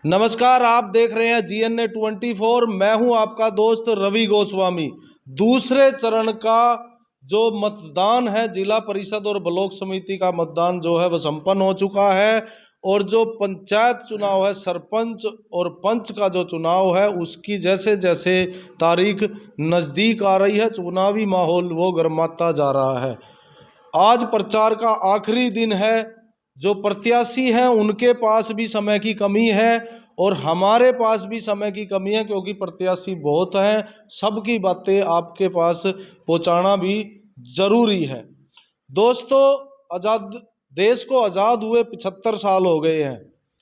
नमस्कार, आप देख रहे हैं GNA 24। मैं हूं आपका दोस्त रवि गोस्वामी। दूसरे चरण का जो मतदान है, जिला परिषद और ब्लॉक समिति का मतदान जो है वह संपन्न हो चुका है। और जो पंचायत चुनाव है, सरपंच और पंच का जो चुनाव है, उसकी जैसे जैसे तारीख नज़दीक आ रही है, चुनावी माहौल वो गर्माता जा रहा है। आज प्रचार का आखिरी दिन है। जो प्रत्याशी हैं उनके पास भी समय की कमी है और हमारे पास भी समय की कमी है, क्योंकि प्रत्याशी बहुत हैं। सबकी बातें आपके पास पहुंचाना भी जरूरी है। दोस्तों, आजाद देश को आज़ाद हुए 75 साल हो गए हैं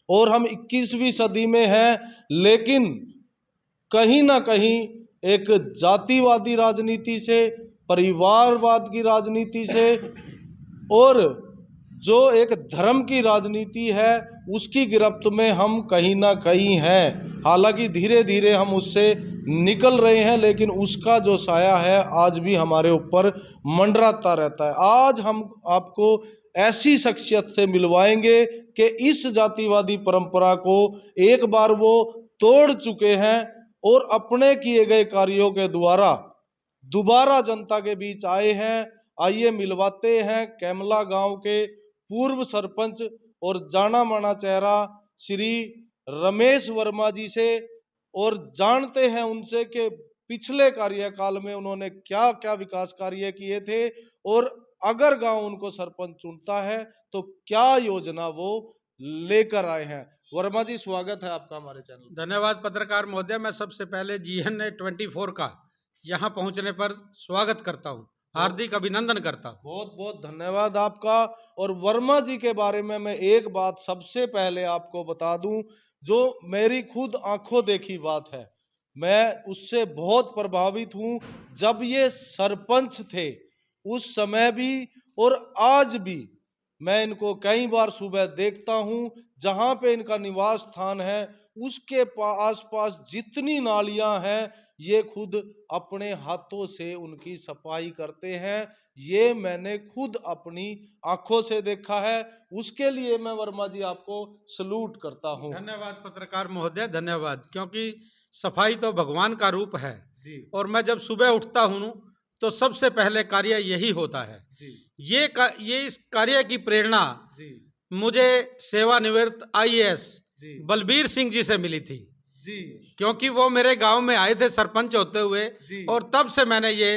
और हम 21वीं सदी में हैं, लेकिन कहीं ना कहीं एक जातिवादी राजनीति से, परिवारवाद की राजनीति से और जो एक धर्म की राजनीति है उसकी गिरफ्त में हम कहीं ना कहीं हैं। हालांकि धीरे धीरे हम उससे निकल रहे हैं, लेकिन उसका जो साया है आज भी हमारे ऊपर मंडराता रहता है। आज हम आपको ऐसी शख्सियत से मिलवाएंगे कि इस जातिवादी परंपरा को एक बार वो तोड़ चुके हैं और अपने किए गए कार्यों के द्वारा दोबारा जनता के बीच आए हैं। आइए मिलवाते हैं कैमला गांव के पूर्व सरपंच और जाना माना चेहरा श्री रमेश वर्मा जी से, और जानते हैं उनसे कि पिछले कार्यकाल में उन्होंने क्या क्या विकास कार्य किए थे और अगर गांव उनको सरपंच चुनता है तो क्या योजना वो लेकर आए हैं। वर्मा जी, स्वागत है आपका हमारे चैनल। धन्यवाद पत्रकार महोदय। मैं सबसे पहले GNA 24 का यहाँ पहुँचने पर स्वागत करता हूँ, हार्दिक अभिनंदन करता हूँ। बहुत बहुत धन्यवाद आपका। और वर्मा जी के बारे में मैं एक बात सबसे पहले आपको बता दूं, जो मेरी खुद आंखों देखी बात है। मैं उससे बहुत प्रभावित हूं। जब ये सरपंच थे उस समय भी और आज भी मैं इनको कई बार सुबह देखता हूं। जहां पे इनका निवास स्थान है उसके आसपास जितनी नालियां हैं, ये खुद अपने हाथों से उनकी सफाई करते हैं। ये मैंने खुद अपनी आंखों से देखा है। उसके लिए मैं वर्मा जी आपको सलूट करता हूं। धन्यवाद पत्रकार महोदय, धन्यवाद। क्योंकि सफाई तो भगवान का रूप है जी और मैं जब सुबह उठता हूँ तो सबसे पहले कार्य यही होता है। जी ये इस कार्य की प्रेरणा जी मुझे सेवानिवृत्त IAS जी बलबीर सिंह जी से मिली थी, जी क्योंकि वो मेरे गांव में आए थे सरपंच होते हुए। जी और तब से मैंने ये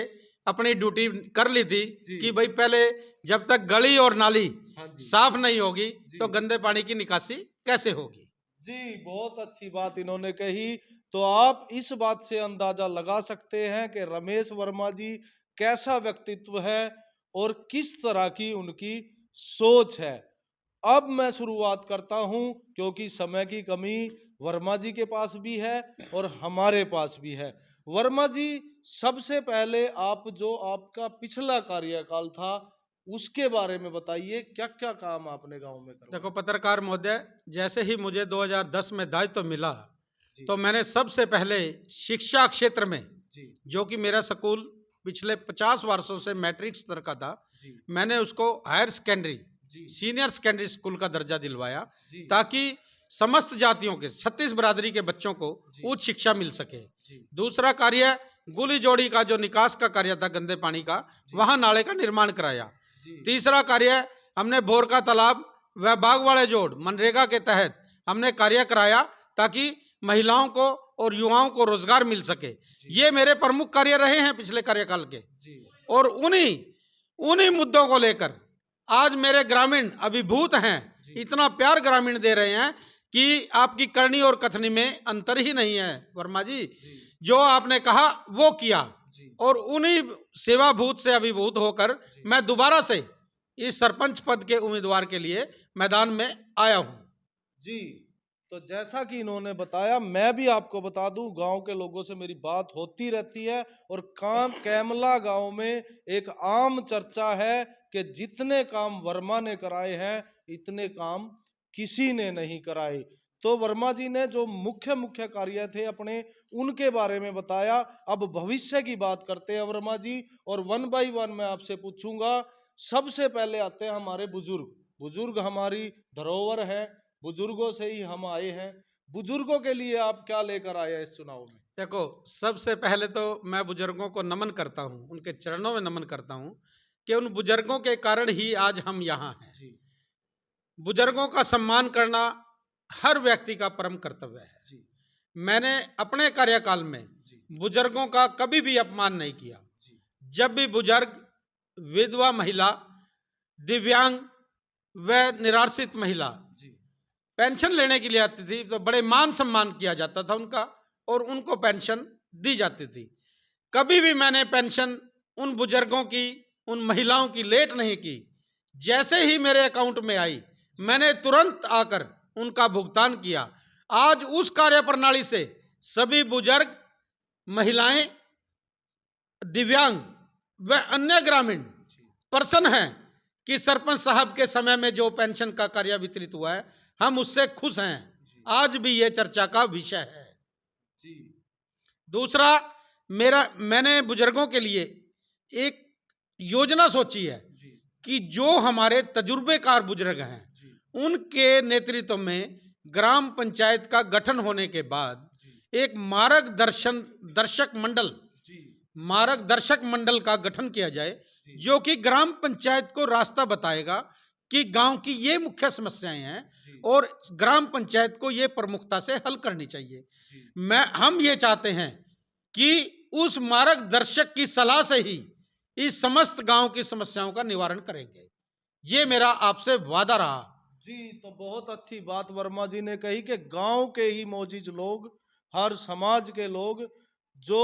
अपनी ड्यूटी कर ली थी जी कि भाई पहले जब तक गली और नाली हाँ जी साफ नहीं होगी जी तो गंदे पानी की निकासी कैसे होगी। जी, बहुत अच्छी बात इन्होंने कही। तो आप इस बात से अंदाजा लगा सकते हैं कि रमेश वर्मा जी कैसा व्यक्तित्व है और किस तरह की उनकी सोच है। अब मैं शुरुआत करता हूं, क्योंकि समय की कमी वर्मा जी के पास भी है और हमारे पास भी है। वर्मा जी, सबसे पहले आप जो आपका पिछला कार्यकाल था उसके बारे में बताइए, क्या क्या काम आपने गांव में करवाया। देखो पत्रकार महोदय, जैसे ही मुझे 2010 में दायित्व मिला जी तो मैंने सबसे पहले शिक्षा क्षेत्र में, जी जो कि मेरा स्कूल पिछले 50 वर्षों से मैट्रिक स्तर का था, जी मैंने उसको हायर सेकेंडरी, जी सीनियर सेकेंडरी स्कूल का दर्जा दिलवाया, जी ताकि समस्त जातियों के 36 बरादरी के बच्चों को जी उच्च शिक्षा मिल सके। जी दूसरा कार्य गुली जोड़ी का जो निकास का कार्य था गंदे पानी का, जी वहां नाले का निर्माण कराया। जी तीसरा कार्य हमने बोर का तालाब व बाग वाले जोड़ मनरेगा के तहत हमने कार्य कराया, ताकि महिलाओं को और युवाओं को रोजगार मिल सके। जी ये मेरे प्रमुख कार्य रहे हैं पिछले कार्यकाल के। जी और उन्हीं उन्हीं मुद्दों को लेकर आज मेरे ग्रामीण अभिभूत हैं, जी इतना प्यार ग्रामीण दे रहे हैं कि आपकी करनी और कथनी में अंतर ही नहीं है। वर्मा जी, जी जो आपने कहा वो किया, जी और उन्हीं सेवाभूत से अभिभूत होकर जी मैं दोबारा से इस सरपंच पद के उम्मीदवार के लिए मैदान में आया हूं। जी। तो जैसा कि इन्होंने बताया, मैं भी आपको बता दूं, गांव के लोगों से मेरी बात होती रहती है और काम कैमला गांव में एक आम चर्चा है कि जितने काम वर्मा ने कराए हैं इतने काम किसी ने नहीं कराए। तो वर्मा जी ने जो मुख्य मुख्य कार्य थे अपने, उनके बारे में बताया। अब भविष्य की बात करते हैं वर्मा जी, और वन बाय वन मैं आपसे पूछूंगा। सबसे पहले आते हैं हमारे बुजुर्ग। बुजुर्ग हमारी धरोहर है, बुजुर्गों से ही हम आए हैं। बुजुर्गों के लिए आप क्या लेकर आए हैं इस चुनाव में? देखो, सबसे पहले तो मैं बुजुर्गों को नमन करता हूँ, उनके चरणों में नमन करता हूँ कि उन बुजुर्गों के कारण ही आज हम यहाँ हैं। जी बुजुर्गों का सम्मान करना हर व्यक्ति का परम कर्तव्य है। जी मैंने अपने कार्यकाल में जी बुजुर्गों का कभी भी अपमान नहीं किया। जी जब भी बुजुर्ग, विधवा महिला, दिव्यांग व निराश्रित महिला जी पेंशन लेने के लिए आती थी तो बड़े मान सम्मान किया जाता था उनका और उनको पेंशन दी जाती थी। कभी भी मैंने पेंशन उन बुजुर्गों की, उन महिलाओं की लेट नहीं की। जैसे ही मेरे अकाउंट में आई, मैंने तुरंत आकर उनका भुगतान किया। आज उस कार्य प्रणाली से सभी बुजुर्ग, महिलाएं, दिव्यांग व अन्य ग्रामीण प्रसन्न हैं कि सरपंच साहब के समय में जो पेंशन का कार्य वितरित हुआ है, हम उससे खुश हैं। आज भी ये चर्चा का विषय है। जी दूसरा, मैंने बुजुर्गों के लिए एक योजना सोची है जी कि जो हमारे तजुर्बेकार बुजुर्ग हैं, जी उनके नेतृत्व में ग्राम पंचायत का गठन होने के बाद जी एक जी मार्गदर्शक मंडल का गठन किया जाए, जी जो कि ग्राम पंचायत को रास्ता बताएगा कि गांव की ये मुख्य समस्याएं हैं जी और ग्राम पंचायत को ये प्रमुखता से हल करनी चाहिए। जी हम ये चाहते हैं कि उस मार्गदर्शक की सलाह से ही इस समस्त गांव की समस्याओं का निवारण करेंगे। ये मेरा आपसे वादा रहा। जी, तो बहुत अच्छी बात वर्मा जी ने कही कि गांव के ही मौजूद लोग, हर समाज के लोग, जो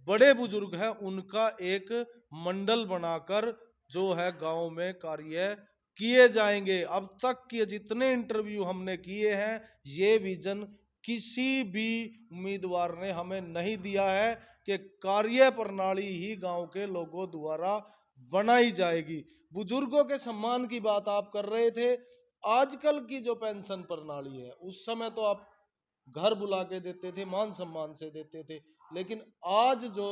बड़े बुजुर्ग हैं उनका एक मंडल बनाकर जो है गांव में कार्य किए जाएंगे। अब तक के जितने इंटरव्यू हमने किए हैं, ये विजन किसी भी उम्मीदवार ने हमें नहीं दिया है कि कार्य प्रणाली ही गांव के लोगों द्वारा बनाई जाएगी। बुजुर्गों के सम्मान की बात आप कर रहे थे। आजकल की जो पेंशन प्रणाली है, उस समय तो आप घर बुला के देते थे, मान सम्मान से देते थे, लेकिन आज जो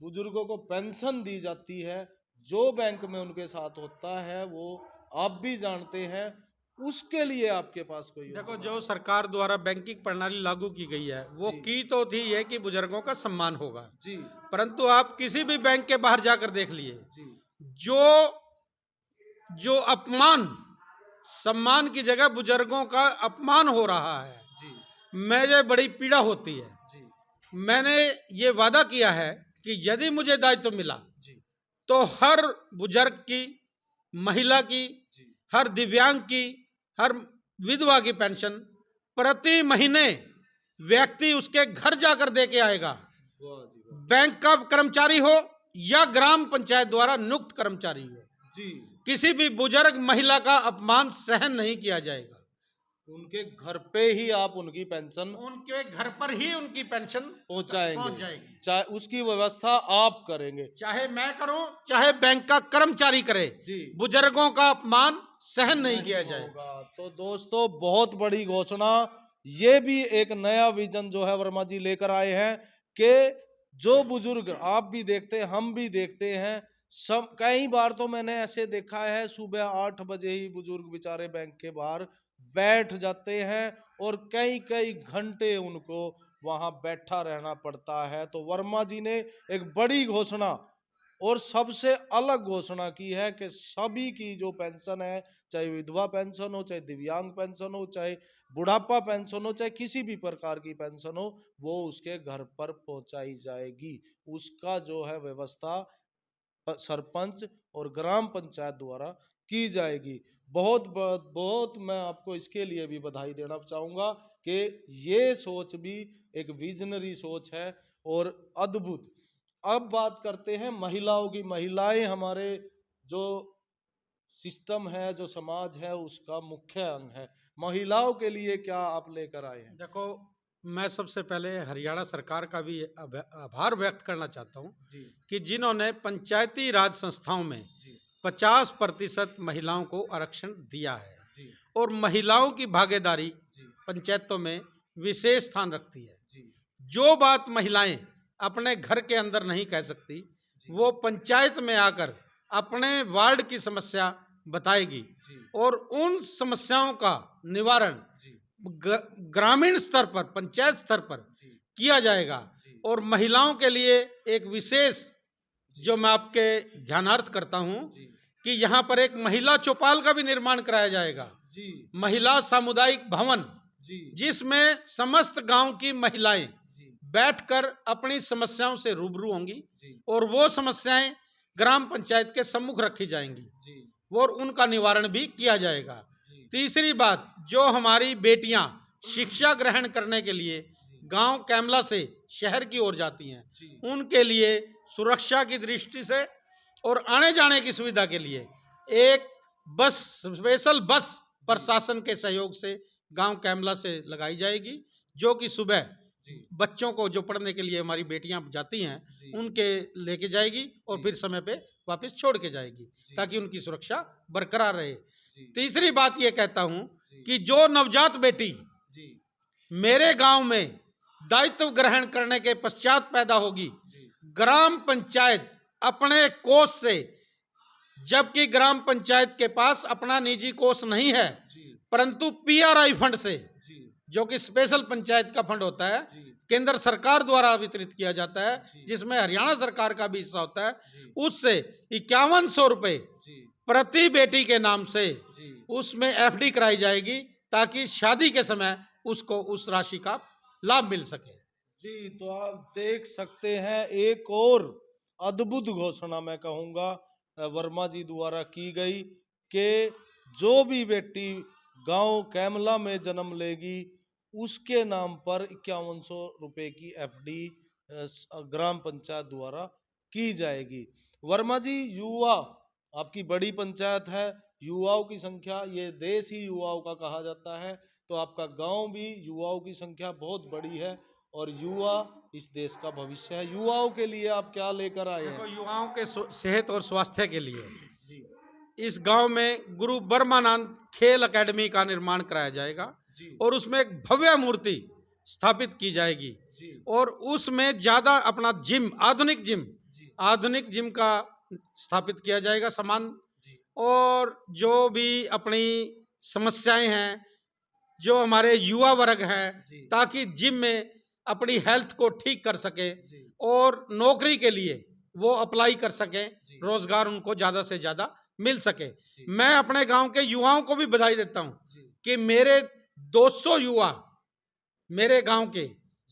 बुजुर्गों को पेंशन दी जाती है, जो बैंक में उनके साथ होता है, वो आप भी जानते हैं। उसके लिए आपके पास कोई देखो, योजना जो है? सरकार द्वारा बैंकिंग प्रणाली लागू की गई है, वो जी की तो थी ये कि बुजुर्गों का सम्मान होगा, जी परंतु आप किसी भी बैंक के बाहर जाकर देख लिए, जी जो जो अपमान, सम्मान की जगह बुजुर्गों का अपमान हो रहा है, जी मुझे बड़ी पीड़ा होती है। जी मैंने ये वादा किया है कि यदि मुझे दायित्व मिला जी तो हर बुजुर्ग की, महिला की, जी हर दिव्यांग की, हर विधवा की पेंशन प्रति महीने व्यक्ति उसके घर जाकर दे के आएगा। वाह जी वाह बैंक का कर्मचारी हो या ग्राम पंचायत द्वारा नियुक्त कर्मचारी हो, जी, किसी भी बुजुर्ग महिला का अपमान सहन नहीं किया जाएगा। उनके घर पे ही आप उनकी पेंशन उनके घर पर ही उनकी पेंशन पहुंचाएंगे, पहुंच जाएगी। चाहे उसकी व्यवस्था आप करेंगे। चाहे मैं करूं, चाहे बैंक का कर्मचारी करे, जी बुजुर्गों का अपमान सहन नहीं किया जाएगा। होगा। तो दोस्तों, बहुत बड़ी घोषणा, ये भी एक नया विजन जो है वर्मा जी लेकर आए हैं कि जो बुजुर्ग, आप भी देखते हैं, हम भी देखते हैं, सब कई बार तो मैंने ऐसे देखा है, सुबह 8 बजे ही बुजुर्ग बेचारे बैंक के बाहर बैठ जाते हैं और कई कई घंटे उनको वहां बैठा रहना पड़ता है। तो वर्मा जी ने एक बड़ी घोषणा और सबसे अलग घोषणा की है कि सभी की जो पेंशन है, चाहे विधवा पेंशन हो, चाहे दिव्यांग पेंशन हो, चाहे बुढ़ापा पेंशन हो, चाहे किसी भी प्रकार की पेंशन हो, वो उसके घर पर पहुंचाई जाएगी। उसका जो है व्यवस्था सरपंच और ग्राम पंचायत द्वारा की जाएगी। बहुत मैं आपको इसके लिए भी बधाई देना चाहूंगा कि ये सोच भी एक विजनरी सोच है और अद्भुत। अब बात करते हैं महिलाओं की। महिलाएं हमारे जो सिस्टम है, जो समाज है, उसका मुख्य अंग है। महिलाओं के लिए क्या आप लेकर आए हैं? देखो, मैं सबसे पहले हरियाणा सरकार का भी आभार व्यक्त करना चाहता हूं जी कि जिन्होंने पंचायती राज संस्थाओं में जी 50% महिलाओं को आरक्षण दिया है जी और महिलाओं की भागीदारी जी पंचायतों में विशेष स्थान रखती है। जी जो बात महिलाएं अपने घर के अंदर नहीं कह सकती, जी वो पंचायत में आकर अपने वार्ड की समस्या बताएगी जी और उन समस्याओं का निवारण जी ग्रामीण स्तर पर, पंचायत स्तर पर किया जाएगा। और महिलाओं के लिए एक विशेष जो मैं आपके ध्यानार्थ करता हूं कि यहां पर एक महिला चौपाल का भी निर्माण कराया जाएगा, महिला सामुदायिक भवन, जिसमें समस्त गांव की महिलाएं बैठकर अपनी समस्याओं से रूबरू होंगी और वो समस्याएं ग्राम पंचायत के सम्मुख रखी जाएंगी और उनका निवारण भी किया जाएगा। तीसरी बात, जो हमारी बेटियां शिक्षा ग्रहण करने के लिए गांव कैमला से शहर की ओर जाती हैं, उनके लिए सुरक्षा की दृष्टि से और आने जाने की सुविधा के लिए एक बस, स्पेशल बस प्रशासन के सहयोग से गांव कैमला से लगाई जाएगी, जो कि सुबह बच्चों को जो पढ़ने के लिए हमारी बेटियां जाती हैं उनके लेके जाएगी और फिर समय पे वापस छोड़ के जाएगी, ताकि उनकी सुरक्षा बरकरार रहे। तीसरी बात ये कहता हूं कि जो नवजात बेटी मेरे गांव में दायित्व ग्रहण करने के पश्चात पैदा होगी, ग्राम पंचायत अपने कोष से, जबकि ग्राम पंचायत के पास अपना निजी कोष नहीं है, परंतु पीआरआई फंड से, जो कि स्पेशल पंचायत का फंड होता है, केंद्र सरकार द्वारा वितरित किया जाता है, जिसमें हरियाणा सरकार का भी हिस्सा होता है, उससे 5100 रुपए प्रति बेटी के नाम से उसमें एफडी कराई जाएगी, ताकि शादी के समय उसको उस राशि का लाभ मिल सके। जी, तो आप देख सकते हैं एक और अद्भुत घोषणा मैं कहूंगा वर्मा जी द्वारा की गई कि जो भी बेटी गांव कैमला में जन्म लेगी उसके नाम पर 5100 रुपए की एफडी ग्राम पंचायत द्वारा की जाएगी। वर्मा जी, युवा आपकी बड़ी पंचायत है, युवाओं की संख्या, ये देश ही युवाओं का कहा जाता है, तो आपका गांव भी युवाओं की संख्या बहुत बड़ी है और युवा इस देश का भविष्य है। युवाओं के लिए आप क्या लेकर आए हैं? देखो, युवाओं के सेहत और स्वास्थ्य के लिए इस गांव में गुरु ब्रह्मानंद खेल एकेडमी का निर्माण कराया जाएगा और उसमें एक भव्य मूर्ति स्थापित की जाएगी और उसमें ज्यादा अपना जिम, आधुनिक जिम का स्थापित किया जाएगा सामान। और जो भी अपनी समस्याएं हैं, जो हमारे युवा वर्ग हैं, ताकि जिम में अपनी हेल्थ को ठीक कर सके और नौकरी के लिए वो अप्लाई कर सके, रोजगार उनको ज्यादा से ज्यादा मिल सके। मैं अपने गांव के युवाओं को भी बधाई देता हूं कि मेरे 200 युवा मेरे गांव के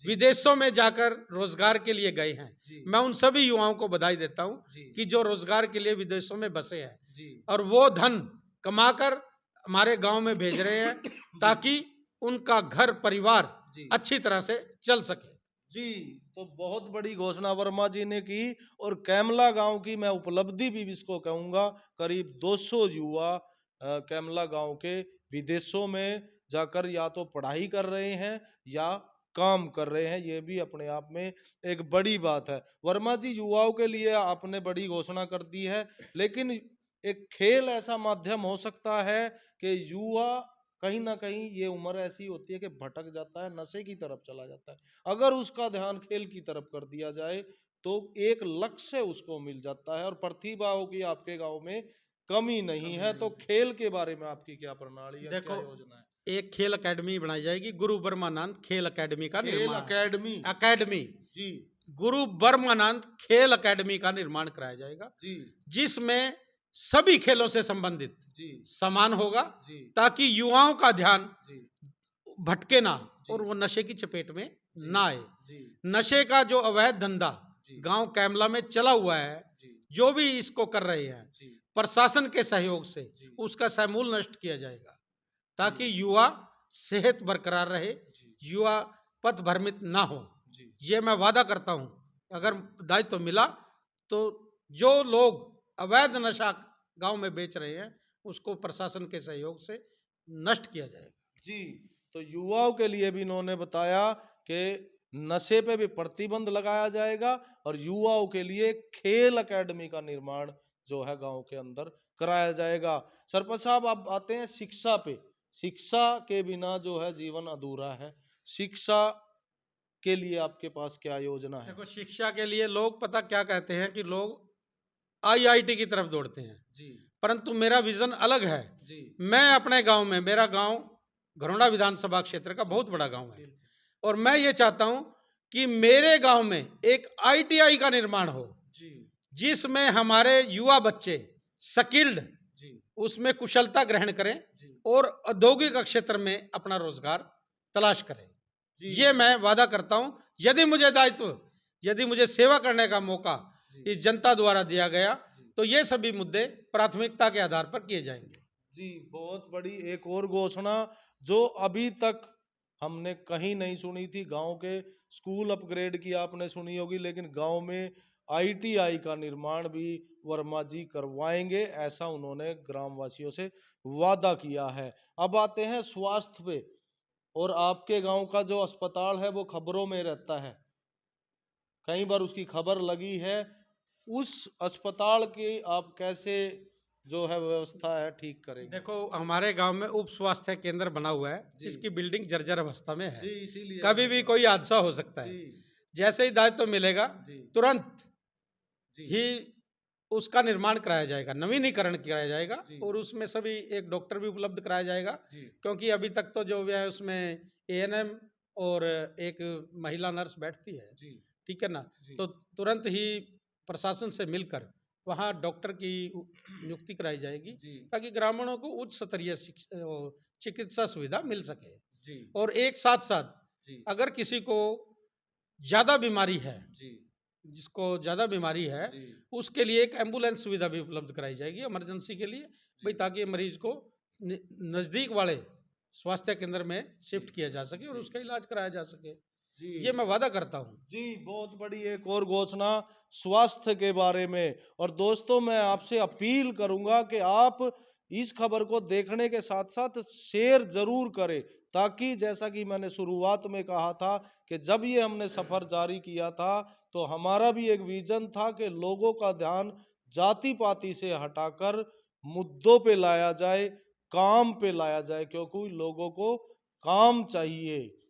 विदेशों में जाकर रोजगार के लिए गए हैं। मैं उन सभी युवाओं को बधाई देता हूं कि जो रोजगार के लिए विदेशों में बसे हैं और वो धन कमाकर हमारे गांव में भेज रहे हैं, ताकि उनका घर परिवार अच्छी तरह से चल सके। जी, तो बहुत बड़ी घोषणा वर्मा जी ने की और कैमला गांव की मैं उपलब्धि भी इसको कहूंगा, करीब 200 युवा कैमला गांव के विदेशों में जाकर या तो पढ़ाई कर रहे हैं या काम कर रहे हैं, ये भी अपने आप में एक बड़ी बात है। वर्मा जी, युवाओं के लिए आपने बड़ी घोषणा कर दी है, लेकिन एक खेल ऐसा माध्यम हो सकता है कि युवा कहीं ना कहीं, ये उम्र ऐसी होती है कि भटक जाता है, नशे की तरफ चला जाता है, अगर उसका ध्यान खेल की तरफ कर दिया जाए तो एक लक्ष्य उसको मिल जाता है और प्रतिभाओं की आपके गांव में कमी नहीं है। तो खेल के बारे में आपकी क्या प्रणाली है, देखो, क्या योजना है? एक खेल अकेडमी बनाई जाएगी, गुरु ब्रह्मानंद खेल अकेडमी का खेल निर्माण, अकेडमी जी, गुरु ब्रह्मानंद खेल अकेडमी का निर्माण कराया जाएगा जी, जिसमें सभी खेलों से संबंधित जी, सामान होगा, जी, ताकि युवाओं का ध्यान जी, भटके ना और वो नशे की चपेट में ना आए। जी, नशे का जो अवैध धंधा जी, गांव कैमला में चला हुआ है, जी, जो भी इसको कर रहे हैं, जी, प्रशासन के सहयोग से जी, उसका समूल नष्ट किया जाएगा, ताकि युवा सेहत बरकरार रहे, जी, युवा पथ भ्रमित ना हो। जी, ये मैं वादा करता हूं, अगर दायित्व मिला तो जो लोग अवैध नशा गांव में बेच रहे हैं उसको प्रशासन के सहयोग से नष्ट किया जाएगा। जी, तो युवाओं के लिए भी इन्होंने बताया कि नशे पे भी प्रतिबंध लगाया जाएगा और युवाओं के लिए खेल एकेडमी का निर्माण जो है गांव के अंदर कराया जाएगा। सरपंच साहब, आप आते हैं शिक्षा पे। शिक्षा के बिना जो है जीवन अधूरा है। शिक्षा के लिए आपके पास क्या योजना है? देखो, शिक्षा के लिए लोग पता क्या कहते हैं कि लोग आईआईटी की तरफ दौड़ते हैं, जी, परंतु मेरा विजन अलग है। जी, मैं अपने गांव में, मेरा गांव घरोंडा विधानसभा क्षेत्र का बहुत बड़ा गांव है। और मैं ये चाहता हूं कि मेरे गांव में एक आईटीआई का निर्माण हो, जी जिसमें हमारे युवा बच्चे स्किल्ड जी उसमें कुशलता ग्रहण करें जी और औद्योगिक क्षेत्र में अपना रोजगार तलाश करें। जी ये मैं वादा करता हूं। यदि मुझे दायित्व, यदि मुझे सेवा करने का मौका जी इस जनता द्वारा दिया गया, जी तो ये सभी मुद्दे प्राथमिकता के आधार पर किए जाएंगे। जी। बहुत बड़ी एक और घोषणा जो अभी तक हमने कहीं नहीं सुनी थी। गांव के स्कूल अपग्रेड की आपने सुनी होगी, लेकिन गांव में आईटीआई का निर्माण भी वर्मा जी करवाएंगे, ऐसा उन्होंने ग्रामवासियों से वादा किया है। अब आते हैं स्वास्थ्य पे। और आपके गांव का जो अस्पताल है वो खबरों में रहता है, कई बार उसकी खबर लगी है। उस अस्पताल की आप कैसे जो है व्यवस्था है ठीक करेंगे? देखो, हमारे गांव में उप स्वास्थ्य केंद्र बना हुआ है, जी जिसकी बिल्डिंग जर्जर अवस्था में है। जी, इसीलिए कभी मैंने भी कहा। कोई हादसा हो सकता जी है। जैसे ही दायित्व मिलेगा, जी तुरंत जी ही उसका निर्माण कराया जाएगा, नवीनीकरण कराया जाएगा जी और उसमें सभी एक डॉक्टर भी उपलब्ध कराया जाएगा। जी क्योंकि अभी तक तो जो है उसमें एएनएम और एक महिला नर्स बैठती है, जी ठीक है ना। जी तो तुरंत ही प्रशासन से मिलकर वहाँ डॉक्टर की नियुक्ति कराई जाएगी, जी ताकि ग्रामीणों को उच्च स्तरीय चिकित्सा सुविधा मिल सके। जी और एक साथ साथ जी अगर किसी को ज्यादा बीमारी है, जी जिसको ज्यादा बीमारी है, जी उसके लिए एक एम्बुलेंस सुविधा भी उपलब्ध कराई जाएगी इमरजेंसी के लिए, भाई, जी ताकि मरीज को न- नजदीक वाले स्वास्थ्य केंद्र में जी शिफ्ट किया जा सके और जी उसका इलाज कराया जा सके। जी ये मैं वादा करता हूँ। जी। बहुत बड़ी एक और घोषणा स्वास्थ्य के बारे में। और दोस्तों, मैं आपसे अपील करूंगा कि आप इस खबर को देखने के साथ साथ शेयर जरूर करें, ताकि जैसा कि मैंने शुरुआत में कहा था कि जब ये हमने सफर जारी किया था, तो हमारा भी एक विजन था कि लोगों का ध्यान जाति पाति से हटाकर मुद्दों पे लाया जाए, काम पे लाया जाए, क्योंकि लोगों को काम चाहिए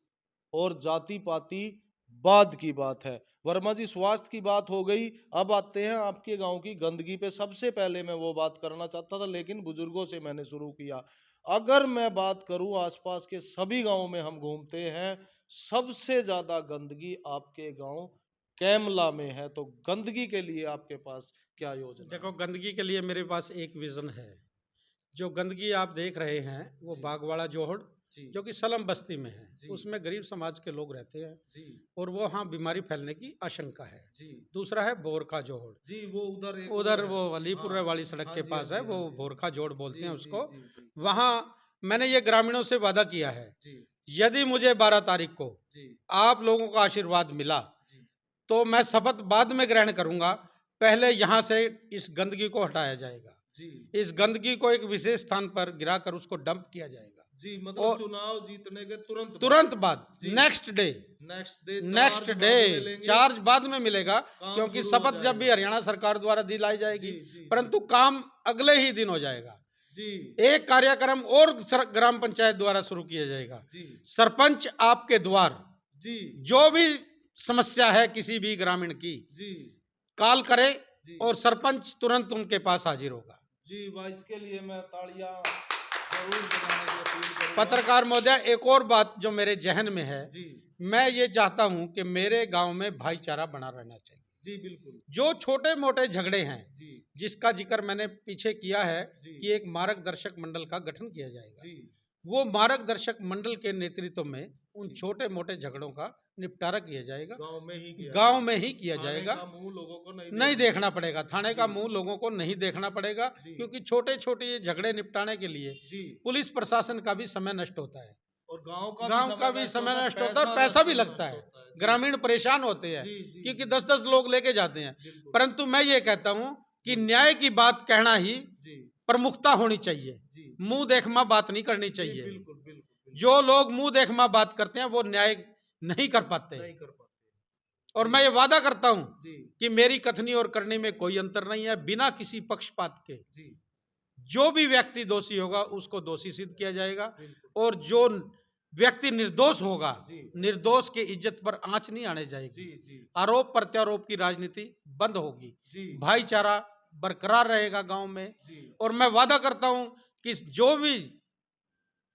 और जाति पाति बाद की बात है। वर्मा जी, स्वास्थ्य की बात हो गई। अब आते हैं आपके गांव की गंदगी पे। सबसे पहले मैं वो बात करना चाहता था, लेकिन बुजुर्गों से मैंने शुरू किया। अगर मैं बात करूं, आसपास के सभी गांवों में हम घूमते हैं, सबसे ज्यादा गंदगी आपके गांव कैमला में है। तो गंदगी के लिए आपके पास क्या योजना देखो, है? गंदगी के लिए मेरे पास एक विजन है। जो गंदगी आप देख रहे हैं वो जी बागवाड़ा जोहड़, जी जो कि सलम बस्ती में है, जी उसमें गरीब समाज के लोग रहते हैं जी और वो वहाँ बीमारी फैलने की आशंका है। जी दूसरा है बोरखा जोहड़, जी। वो उधर एक और उधर है। वो अलीपुर हाँ वाली सड़क हाँ के जी हाँ पास है, जी वो हाँ जी भोरखा जोड़ बोलते जी हैं जी उसको। जी जी वहाँ मैंने ये ग्रामीणों से वादा किया है, जी यदि मुझे 12 तारीख को जी आप लोगों का आशीर्वाद मिला, जी तो मैं शपथ बाद में ग्रहण करूंगा। पहले यहाँ से इस गंदगी को हटाया जाएगा, जी इस गंदगी को एक विशेष स्थान पर गिराकर उसको डंप किया जाएगा। जी। मतलब और चुनाव जीतने के तुरंत बाद। तुरंत बाद, जी। Next day, next day next charge day बाद में लेंगे। चार्ज बाद में मिलेगा, काम क्योंकि शुरू हो शपथ जब भी जाएगा। हरियाणा सरकार द्वारा दिलाई जी जाएगी, जी जी परंतु काम अगले ही दिन हो जाएगा। जी एक कार्यक्रम और ग्राम पंचायत द्वारा शुरू किया जाएगा। जी सरपंच आपके द्वार, जी जो भी समस्या है किसी भी ग्रामीण की, जी कॉल करे जी और सरपंच तुरंत उनके पास हाजिर होगा। जी। वाह, इसके लिए मैं तालियां जरूर बजाने की अपील करूंगा। पत्रकार महोदय, एक और बात जो मेरे जहन में है, जी मैं ये चाहता हूं कि मेरे गांव में भाईचारा बना रहना चाहिए। जी बिल्कुल। जो छोटे मोटे झगड़े हैं, जी जिसका जिक्र मैंने पीछे किया है जी कि एक मार्गदर्शक मंडल का गठन किया जाएगा, जी वो मार्गदर्शक मंडल के नेतृत्व में उन जी। छोटे मोटे झगड़ों का निपटारा किया जाएगा। गांव में ही किया गांव जाएगा। में ही किया थाने जाएगा, का मुंह लोगों को नहीं नहीं देखना देखना पड़ेगा, थाने का जी मुंह लोगों को नहीं देखना पड़ेगा, जी क्योंकि छोटे छोटे झगड़े निपटाने के लिए जी। पुलिस प्रशासन का भी समय नष्ट होता है, और गांव गांव का भी समय नष्ट होता है, पैसा भी लगता है, जी ग्रामीण परेशान होते हैं, जी जी क्योंकि जी 10-10 लोग लेके जाते हैं। बिल्कुल परंतु मैं ये कहता हूं कि जी न्याय की बात कहना ही जी प्रमुखता होनी चाहिए, जी मुंह देखमा बात नहीं करनी जी चाहिए। बिल्कुल बिल्कुल बिल्कुल। जो लोग मुंह देखमा बात करते हैं वो न्याय नहीं कर पाते। नहीं कर पाते। और जी मैं ये वादा करता हूं जी कि मेरी कथनी और करनी में कोई अंतर नहीं है, बिना किसी पक्षपात के जी जो भी व्यक्ति दोषी होगा उसको दोषी सिद्ध किया जाएगा, बिल्कुल और जो व्यक्ति निर्दोष होगा, जी निर्दोष के इज्जत पर आंच नहीं आने जी जाएगी, जी आरोप प्रत्यारोप की राजनीति बंद होगी, जी भाईचारा बरकरार रहेगा गांव में। जी और मैं वादा करता हूं कि जो भी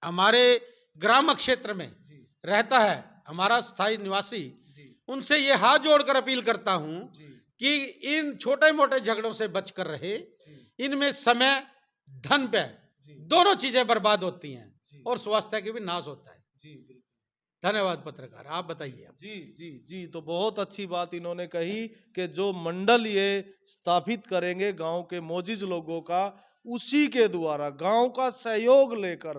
हमारे ग्राम क्षेत्र में जी रहता है, हमारा स्थायी निवासी, जी उनसे ये हाथ जोड़कर अपील करता हूं जी कि इन छोटे मोटे झगड़ों से बचकर रहे। जी इनमें समय, धन पे जी दोनों चीजें बर्बाद होती हैं जी और स्वास्थ्य की भी नाश होता है। जी बिल्कुल धन्यवाद पत्रकार, आप बताइए अब। जी जी जी तो बहुत अच्छी बात इन्होंने कही कि जो मंडल ये स्थापित करेंगे गांव के मोजिज लोगों का, उसी के द्वारा गांव का सहयोग लेकर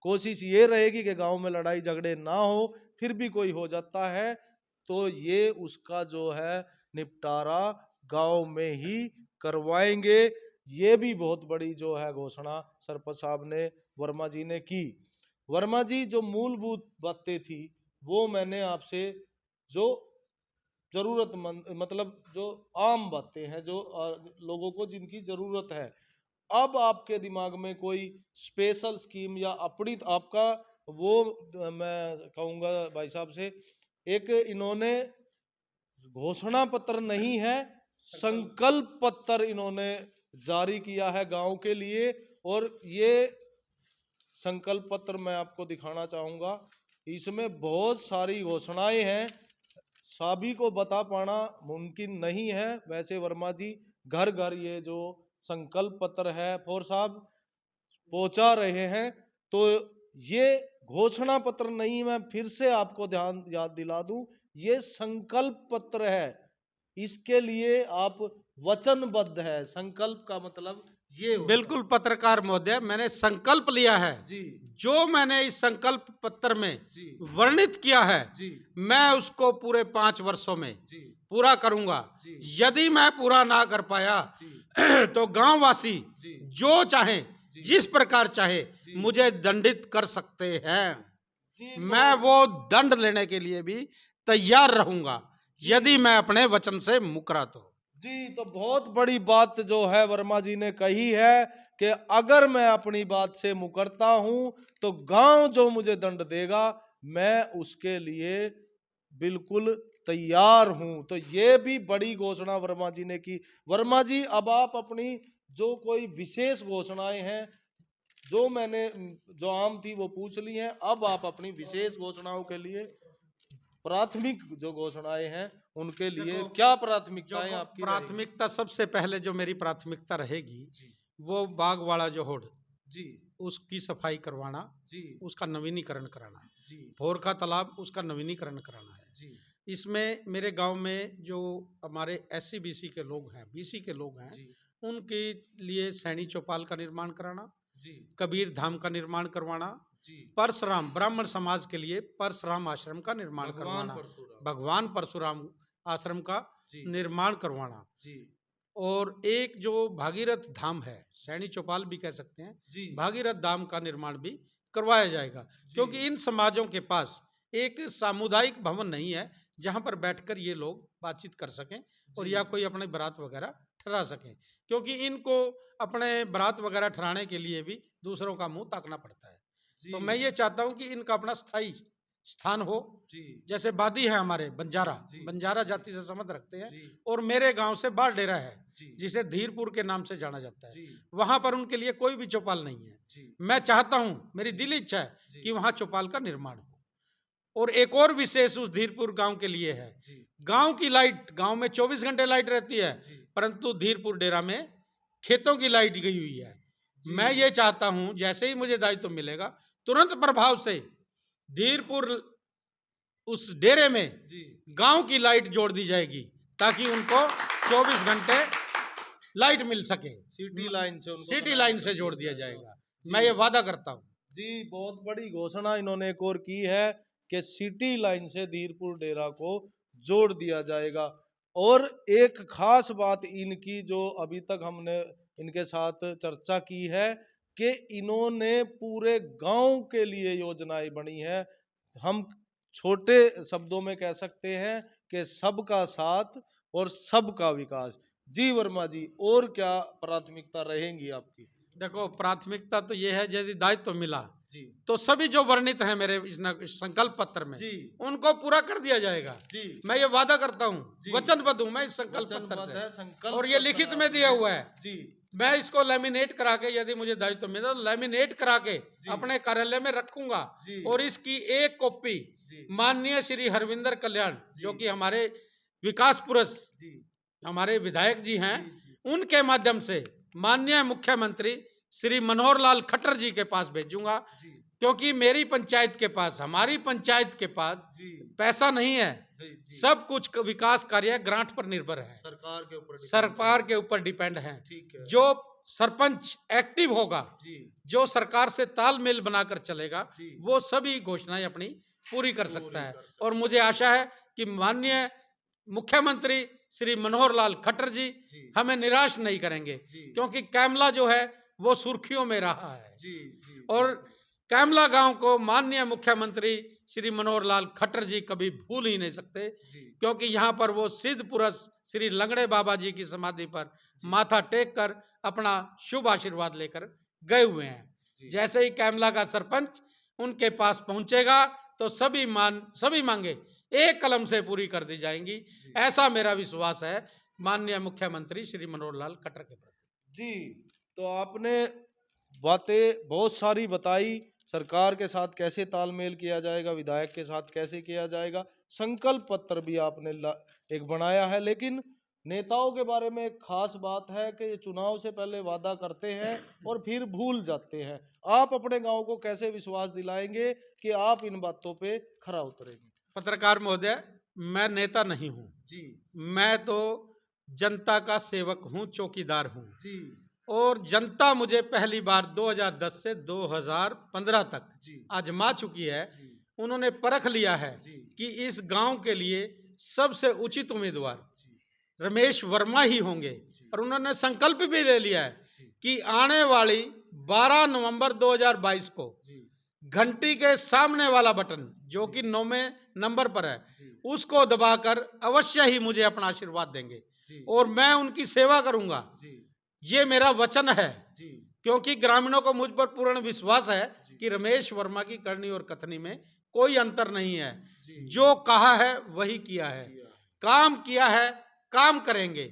कोशिश ये रहेगी कि गांव में लड़ाई झगड़े ना हो। फिर भी कोई हो जाता है तो ये उसका जो है निपटारा गांव में ही करवाएंगे। ये भी बहुत बड़ी जो है घोषणा सरपंच साहब ने, वर्मा जी ने की। वर्मा जी, जो मूलभूत बातें थी वो मैंने आपसे, जो जरूरतमंद मतलब जो आम बातें हैं, जो लोगों को जिनकी जरूरत है, अब आपके दिमाग में कोई स्पेशल स्कीम या अपनी आपका वो मैं कहूँगा भाई साहब से, एक इन्होंने घोषणा पत्र नहीं है, संकल्प पत्र इन्होंने जारी किया है गांव के लिए। और ये संकल्प पत्र मैं आपको दिखाना चाहूंगा। इसमें बहुत सारी घोषणाएं हैं, सभी को बता पाना मुमकिन नहीं है। वैसे वर्मा जी घर घर ये जो संकल्प पत्र है फौर साहब पहुंचा रहे हैं। तो ये घोषणा पत्र नहीं, मैं फिर से आपको ध्यान याद दिला दूं, ये संकल्प पत्र है। इसके लिए आप वचनबद्ध है। संकल्प का मतलब ये होता बिल्कुल है। पत्रकार महोदय, मैंने संकल्प लिया है। जी जो मैंने इस संकल्प पत्र में जी वर्णित किया है, जी मैं उसको पूरे 5 वर्षों में जी पूरा करूंगा। जी यदि मैं पूरा ना कर पाया जी तो गांववासी जी जो चाहे, जी जिस प्रकार चाहे, जी मुझे दंडित कर सकते हैं। जी मैं वो दंड लेने के लिए भी तैयार रहूंगा यदि मैं अपने वचन से मुकरा तो। जी तो बहुत बड़ी बात जो है वर्मा जी ने कही है कि अगर मैं अपनी बात से मुकरता हूं तो गांव जो मुझे दंड देगा मैं उसके लिए बिल्कुल तैयार हूं। तो ये भी बड़ी घोषणा वर्मा जी ने की। वर्मा जी, अब आप अपनी जो कोई विशेष घोषणाएं हैं, जो मैंने जो आम थी वो पूछ ली हैं, अब आप अपनी विशेष घोषणाओं के लिए, प्राथमिक जो घोषणाएं हैं उनके लिए देखो, क्या जो प्राथमिकताएं आपकी रहेगी? प्राथमिकता, सबसे पहले जो मेरी प्राथमिकता रहेगी, जी वो बागवाड़ा जोहड़, जी उसकी सफाई करवाना, जी उसका नवीनीकरण कराना। जी भोर का तालाब, उसका नवीनीकरण कराना है। जी इसमें मेरे गांव में जो हमारे एससी बीसी के लोग हैं, बीसी के लोग हैं, जी उनके लिए सैनी चौपाल का निर्माण कराना, जी कबीर धाम का निर्माण करवाना, जी परशुराम ब्राह्मण समाज के लिए परशुराम आश्रम का निर्माण भगवान करवाना, परशुराम। भगवान परशुराम आश्रम का जी निर्माण करवाना। जी और एक जो भागीरथ धाम है, सैनी चौपाल भी कह सकते हैं, जी भागीरथ धाम का निर्माण भी करवाया जाएगा। जी क्योंकि इन समाजों के पास एक सामुदायिक भवन नहीं है जहां पर बैठकर ये लोग बातचीत कर सकें और जी या कोई अपने बारात वगैरह ठहरा सकें। क्योंकि इनको अपने बारात वगैरह ठहराने के लिए भी दूसरों का मुंह ताकना पड़ता है। जी तो मैं ये चाहता हूं कि इनका अपना स्थायी स्थान हो। जी जैसे बादी है हमारे बंजारा, जी बंजारा जाति से संबंध रखते हैं, जी और मेरे गांव से बाढ़ डेरा है जी जिसे धीरपुर के नाम से जाना जाता है। जी वहां पर उनके लिए कोई भी चौपाल नहीं है। जी मैं चाहता हूं, मेरी दिली इच्छा है जी कि वहां चौपाल का निर्माण हो। और एक और विशेष उस धीरपुर गांव के लिए है। जी गांव की लाइट, गांव में 24 घंटे लाइट रहती है, जी परंतु धीरपुर डेरा में खेतों की लाइट गई हुई है। जी मैं ये चाहता हूं जैसे ही मुझे दायित्व मिलेगा, तुरंत प्रभाव से धीरपुर उस डेरे में जी गांव की लाइट जोड़ दी जाएगी ताकि उनको 24 घंटे लाइट मिल सके। सिटी लाइन से उनको सिटी कनेक्ट लाइन कर से जोड़ दिया दिया जाएगा। जाएगा। जी मैं ये वादा करता हूं। जी बहुत बड़ी घोषणा इन्होंने एक और की है कि सिटी लाइन से धीरपुर डेरा को जोड़ दिया जाएगा। और एक खास बात इनकी जो अभी तक हमने इनके साथ चर्चा की है कि इन्होंने पूरे गांव के लिए योजनाएं बनी है। हम छोटे शब्दों में कह सकते हैं कि सबका साथ और सबका विकास। जी वर्मा जी, और क्या प्राथमिकता रहेंगी आपकी? देखो, प्राथमिकता तो ये है, यदि दायित्व मिला जी तो सभी जो वर्णित है मेरे इस संकल्प पत्र में, जी उनको पूरा कर दिया जाएगा। जी मैं ये वादा करता हूँ, जी वचनबद्ध हूँ मैं इस संकल्प पत्र वचनबद्ध है से। संकल्प और ये पत्र लिखित है में दिया आपने। हुआ है। जी मैं इसको लेमिनेट करा के, यदि मुझे दायित्व मिला तो लेमिनेट करा के जी। अपने कार्यालय में रखूंगा जी। और इसकी एक कॉपी जी। माननीय श्री हरविंदर कल्याण, जी। जो कि हमारे विकास पुरुष जी। हमारे विधायक जी हैं, जी, जी। उनके माध्यम से माननीय मुख्यमंत्री श्री मनोहर लाल खट्टर जी के पास भेजूंगा, जी। क्योंकि मेरी पंचायत के पास, हमारी पंचायत के पास जी। पैसा नहीं है। जी, जी। सब कुछ विकास कार्य ग्रांट पर निर्भर है, सरकार के ऊपर डिपेंड सरकार है। के ऊपर डिपेंड है। ठीक है। जो सरपंच एक्टिव होगा, जी। जो सरकार से तालमेल बनाकर चलेगा, जी। वो सभी घोषणाएं अपनी पूरी कर सकता है। कर सकता और मुझे आशा है कि माननीय मुख्यमंत्री श्री मनोहर लाल खट्टर जी जी। हमें निराश नहीं करेंगे, जी। क्योंकि कैमला जो है वो सुर्खियों में रहा है। जी, जी। और कैमला गांव को माननीय मुख्यमंत्री श्री मनोहर लाल खट्टर जी कभी भूल ही नहीं सकते, जी। क्योंकि यहाँ पर वो सिद्ध पुरुष श्री लंगड़े बाबा जी की समाधि पर माथा टेक कर अपना शुभ आशीर्वाद लेकर गए हुए हैं। जी। जैसे ही कैमला का सरपंच उनके पास पहुंचेगा तो सभी मांगे एक कलम से पूरी कर दी जाएंगी। जी। ऐसा मेरा विश्वास है माननीय मुख्यमंत्री श्री मनोहर लाल खट्टर के प्रति। जी, तो आपने बातें बहुत सारी बताई, सरकार के साथ कैसे तालमेल किया जाएगा, विधायक के साथ कैसे किया जाएगा, संकल्प पत्र भी आपने एक बनाया है। लेकिन नेताओं के बारे में एक खास बात है कि ये चुनाव से पहले वादा करते हैं और फिर भूल जाते हैं। आप अपने गांव को कैसे विश्वास दिलाएंगे कि आप इन बातों पे खरा उतरेंगे? पत्रकार महोदय, मैं नेता नहीं हूं जी। मैं तो जनता का सेवक हूं, चौकीदार हूं। जी। और जनता मुझे पहली बार 2010 से 2015 तक जी। आजमा चुकी है। जी। उन्होंने परख लिया है जी। कि इस गांव के लिए सबसे उचित उम्मीदवार जी। रमेश वर्मा ही होंगे। जी। और उन्होंने संकल्प भी ले लिया है जी। कि आने वाली 12 नवंबर 2022 को जी। घंटी के सामने वाला बटन, जो कि 9वें नंबर पर है, जी। उसको दबाकर अवश्य ही मुझे अपना आशीर्वाद देंगे जी। और मैं उनकी सेवा करूंगा। जी। ये मेरा वचन है, जी। क्योंकि ग्रामीणों को मुझ पर पूर्ण विश्वास है जी। कि रमेश वर्मा की करनी और कथनी में कोई अंतर नहीं है। जी। जो कहा है वही किया है, काम किया है, काम करेंगे,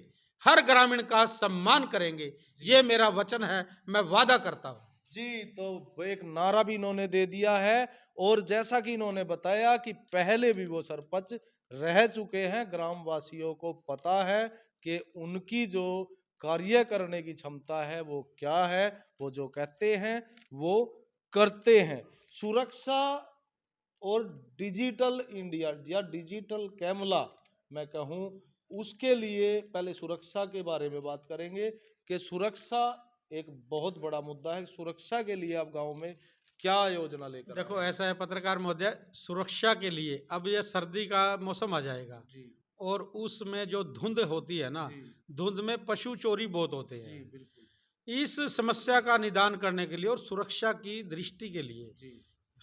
हर ग्रामीण का सम्मान करेंगे। ये मेरा वचन है, मैं वादा करता हूं। जी, तो एक नारा भी इन्होंने दे दिया है। और जैसा कि इन्होंने बताया कि पहले भी वो सरपंच रह चुके हैं, ग्रामवासियों को पता है कि उनकी जो कार्य करने की क्षमता है वो क्या है, वो जो कहते हैं वो करते हैं। सुरक्षा और डिजिटल इंडिया या डिजिटल कैमला मैं कहूँ, उसके लिए पहले सुरक्षा के बारे में बात करेंगे कि सुरक्षा एक बहुत बड़ा मुद्दा है। सुरक्षा के लिए आप गांव में क्या योजना लेकर देखो, आए हैं? ऐसा है पत्रकार महोदय, सुरक्षा के लिए अब ये सर्दी का मौसम आ जाएगा जी। और उसमें जो धुंध होती है ना, जी। धुंध में पशु चोरी बहुत होते जी, हैं। बिल्कुल। इस समस्या का निदान करने के लिए और सुरक्षा की दृष्टि के लिए जी।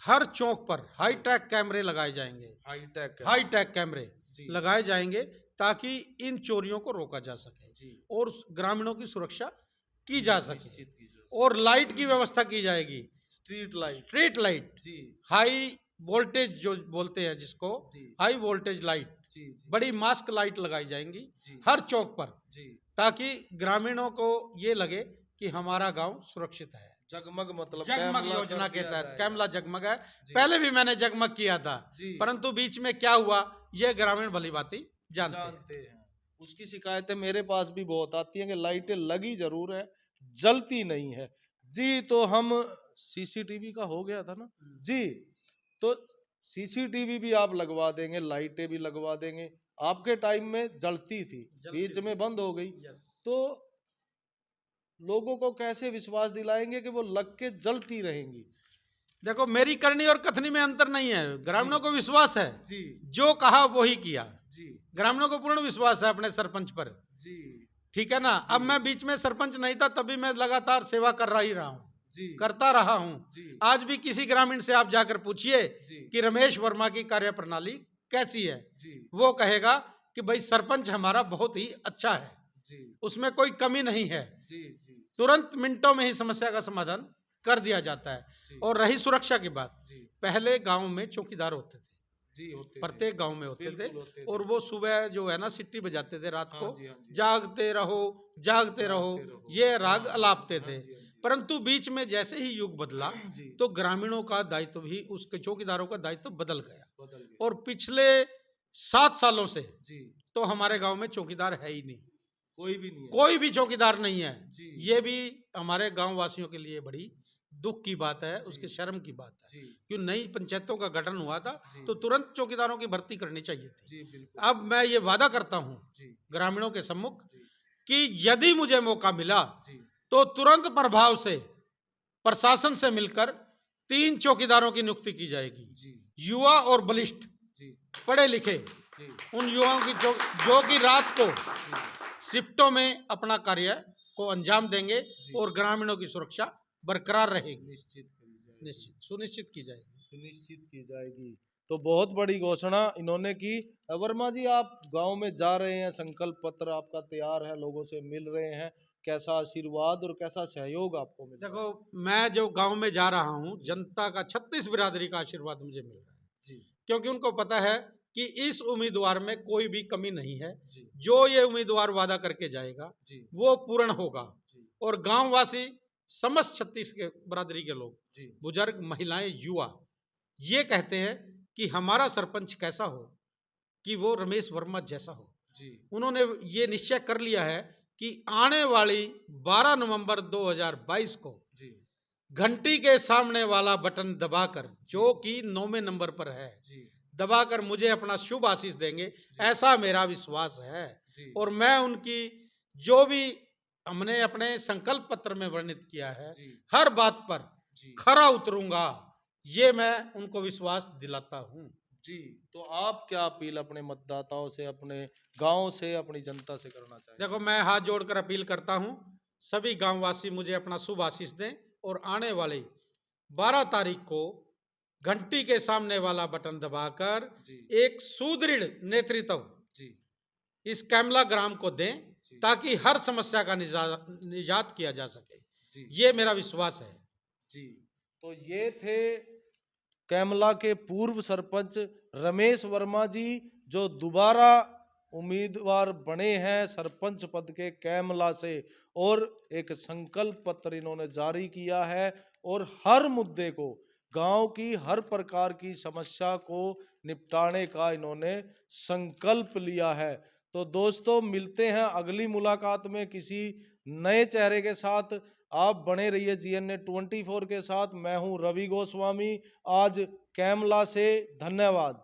हर चौक पर हाईटेक कैमरे लगाए जाएंगे। हाईटेक हाईटेक कैमरे जी। लगाए जाएंगे ताकि इन चोरियों को रोका जा सके जी। और ग्रामीणों की सुरक्षा की जा सके। निश्चित की जा और लाइट की व्यवस्था की जाएगी, स्ट्रीट लाइट। स्ट्रीट लाइट, जी। हाई वोल्टेज जो बोलते हैं जिसको, जी। हाई वोल्टेज लाइट, जी। जी। बड़ी मास्क लाइट लगाई जाएंगी जी। हर चौक पर, जी। ताकि ग्रामीणों को ये लगे कि हमारा गांव सुरक्षित है। जगमग मतलब जगमग कैमला योजना कर के दिया तहत जाएगा। कैमला जगमग है। जी। पहले भी मैंने जगमग किया था, जी। परंतु बीच में क्या हुआ ये ग्रामीण भली भांति जानते हैं। हैं। उसकी शिकायतें मेरे पास भी बहुत आती हैं कि लाइटें लगी जरूर है, जलती नहीं है। जी, तो हम सीसीटीवी का हो गया था ना जी, तो सीसीटीवी भी आप लगवा देंगे, लाइटें भी लगवा देंगे। आपके टाइम में जलती थी, बीच में बंद हो गई, तो लोगों को कैसे विश्वास दिलाएंगे कि वो लग के जलती रहेंगी? देखो, मेरी करनी और कथनी में अंतर नहीं है, ग्रामीणों को विश्वास है, जी। जो कहा वो ही किया। जी। ग्रामीणों को पूर्ण विश्वास है अपने सरपंच पर। जी। ठीक है ना। अब मैं बीच में सरपंच नहीं था, तभी मैं लगातार सेवा कर रहा ही रहा हूँ, जी। करता रहा हूँ। जी। आज भी किसी ग्रामीण से आप जाकर पूछिए जी। कि रमेश वर्मा की कार्य प्रणाली कैसी है, जी। वो कहेगा कि भाई सरपंच हमारा बहुत ही अच्छा है, जी। उसमें कोई कमी नहीं है। जी। जी। तुरंत मिनटों में ही समस्या का समाधान कर दिया जाता है। जी। और रही सुरक्षा की बात, जी। पहले गांव में चौकीदार होते थे, जी होते थे, प्रत्येक गांव में होते थे। बिल्कुल होते थे। और वो सुबह जो है ना सिट्टी बजाते थे रात हाँ को, जी, हाँ जी। जागते रहो जागते रहो, जागते रहो। ये राग हाँ, अलापते हाँ थे। जी, हाँ जी। परंतु बीच में जैसे ही युग बदला जी, तो ग्रामीणों का दायित्व भी, उसके चौकीदारों का दायित्व बदल गया। बदल गया। और पिछले 7 सालों से जी, तो हमारे गांव में चौकीदार है ही नहीं, कोई भी नहीं है। कोई भी चौकीदार नहीं है। जी। ये भी हमारे गांव वासियों के लिए बड़ी दुख की बात है, जी। उसके शर्म की बात है। जी, क्यों नई पंचायतों का गठन हुआ था जी। तो तुरंत चौकीदारों की भर्ती करनी चाहिए थी। जी, बिल्कुल। अब मैं ये वादा करता हूं जी, ग्रामीणों के सम्मुख जी, कि यदि मुझे मौका मिला जी, तो तुरंत प्रभाव से प्रशासन से मिलकर 3 चौकीदारों की नियुक्ति की जाएगी। जी, युवा और बलिष्ठ, जी, पढ़े लिखे, जी, उन युवाओं की जो कि रात को जी, शिफ्टों में अपना कार्य को अंजाम देंगे जी। और ग्रामीणों की सुरक्षा बरकरार रहेगी, निश्चित करी जाएगी। निश्चित सुनिश्चित की जाएगी। सुनिश्चित की जाएगी। तो बहुत बड़ी घोषणा इन्होंने की। वर्मा जी, आप गांव में जा रहे हैं, संकल्प पत्र आपका तैयार है, लोगों से मिल रहे हैं, कैसा आशीर्वाद और कैसा सहयोग आपको मिल रहा है? देखो, मैं जो गांव में जा रहा हूं, जनता का 36 बिरादरी का आशीर्वाद मुझे मिल रहा है, जी, क्योंकि उनको पता है कि इस उम्मीदवार में कोई भी कमी नहीं है। जी, जो ये उम्मीदवार वादा करके जाएगा जी, वो पूर्ण होगा। जी, और गांववासी, समस्त 36 के बिरादरी के लोग, जी, बुजुर्ग, महिलाएं, युवा, ये कहते हैं कि हमारा सरपंच कैसा हो, कि वो रमेश वर्मा जैसा हो। जी, उन्होंने ये निश्चय कर लिया है कि आने वाली 12 नवंबर 2022 को जी, घंटी के सामने वाला बटन दबाकर, जो कि 9वें नंबर पर है, जी, दबाकर मुझे अपना शुभ आशीष देंगे, जी, ऐसा मेरा विश्वास है। जी, और मैं उनकी जो भी हमने अपने संकल्प पत्र में वर्णित किया है, जी, हर बात पर जी, खरा उतरूंगा, ये मैं उनको विश्वास दिलाता हूं। जी। तो आप क्या अपील अपने मतदाताओं से, अपने गांव से, अपनी जनता से करना चाहेंगे? देखो, मैं हाथ जोड़कर अपील करता हूं, सभी गांववासी मुझे अपना शुभ आशीष दें और आने वाले 12 तारीख को घंटी के सामने वाला बटन दबाकर जी, एक सुदृढ़ नेतृत्व जी, इस कैमला ग्राम को दें, जी, ताकि हर समस्या का निजात किया जा सके। जी, ये मेरा विश्वास है। जी। तो ये थे कैमला के पूर्व सरपंच रमेश वर्मा जी, जो दोबारा उम्मीदवार बने हैं सरपंच पद के कैमला से, और एक संकल्प पत्र इन्होंने जारी किया है और हर मुद्दे को, गांव की हर प्रकार की समस्या को निपटाने का इन्होंने संकल्प लिया है। तो दोस्तों, मिलते हैं अगली मुलाकात में किसी नए चेहरे के साथ। आप बने रहिए GNA 24 के साथ। मैं हूं रवि गोस्वामी, आज कैमला से। धन्यवाद।